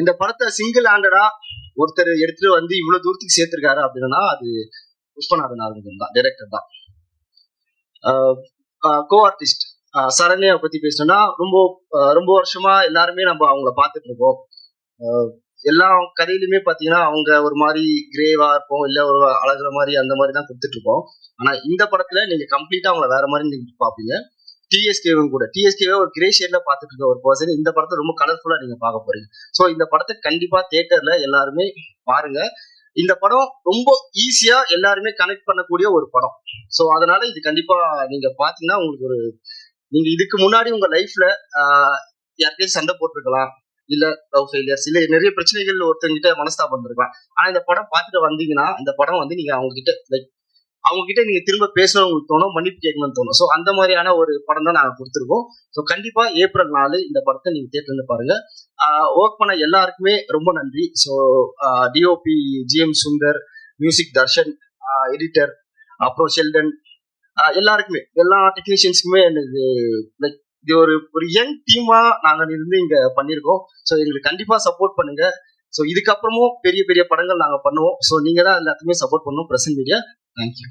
இந்த படத்தை சிங்கிள் ஹேண்டடா ஒருத்தர் எடுத்துட்டு வந்து இவ்வளவு தூரத்துக்கு சேர்த்திருக்காரு அப்படின்னா அது விஸ்வநாதன் அவர்கள் தான், டைரக்டர் தான். கோ ஆர்டிஸ்ட் சரண்யா பத்தி பேசணும்னா ரொம்ப வருஷமா எல்லாருமே நம்ம அவங்கள பார்த்துட்டு இருக்கோம். எல்லா கதையிலுமே பாத்தீங்கன்னா அவங்க ஒரு மாதிரி கிரேவா இருப்போம், இல்ல ஒரு அழகுற மாதிரி அந்த மாதிரி தான் கொடுத்துட்டு இருக்கோம். ஆனா இந்த படத்துல நீங்க கம்ப்ளீட்டா அவங்கள வேற மாதிரி நீங்க பாப்பீங்க. டிஎஸ்கேவும் கூட டிஎஸ்கேவே ஒரு கிரே ஷேட்ல பாத்துட்டு இருக்க ஒரு பர்சன் இந்த படத்தை ரொம்ப கலர்ஃபுல்லா நீங்க பார்க்க போறீங்க. சோ இந்த படத்தை கண்டிப்பா தியேட்டர்ல எல்லாருமே பாருங்க. இந்த படம் ரொம்ப ஈஸியா எல்லாருமே கனெக்ட் பண்ணக்கூடிய ஒரு படம். சோ அதனால இது கண்டிப்பா நீங்க பாத்தீங்கன்னா உங்களுக்கு ஒரு நீங்க இதுக்கு முன்னாடி உங்க லைஃப்ல யார்கிட்டயும் சண்டை போட்டிருக்கலாம், இல்ல லவ் ஃபெயிலியர்ஸ், இல்ல நிறைய பிரச்சனைகள் ஒருத்தங்கிட்ட மனஸ்தாபம் இருக்கலாம். ஆனா இந்த படம் பார்த்துட்டு வந்தீங்கன்னா இந்த படம் வந்து நீங்க அவங்க கிட்ட லைக் அவங்க கிட்ட நீங்க திரும்ப பேசணும் உங்களுக்கு தோணும், மன்னிப்பு கேட்கணும்னு தோணும். ஸோ அந்த மாதிரியான ஒரு படம் தான் நாங்க கொடுத்துருக்கோம். ஸோ கண்டிப்பா ஏப்ரல் 4 இந்த படத்தை நீங்க தியேட்டர்ல இருந்து பாருங்க. ஒர்க் பண்ண எல்லாருக்குமே ரொம்ப நன்றி. So DOP GM Sundar, music Darshan, editor, அப்புறம் ஷெல்டன், எல்லாருக்குமே எல்லா டெக்னீஷியன்ஸ்க்குமே எனக்கு லைக் இது ஒரு யங் டீமா நாங்க இருந்து இங்க பண்ணிருக்கோம். ஸோ எங்களுக்கு கண்டிப்பா சப்போர்ட் பண்ணுங்க. ஸோ இதுக்கப்புறமும் பெரிய பெரிய படங்கள் நாங்க பண்ணுவோம். ஸோ நீங்க தான் எல்லாத்துக்குமே சப்போர்ட் பண்ணுவோம். Present media. தேங்க்யூ.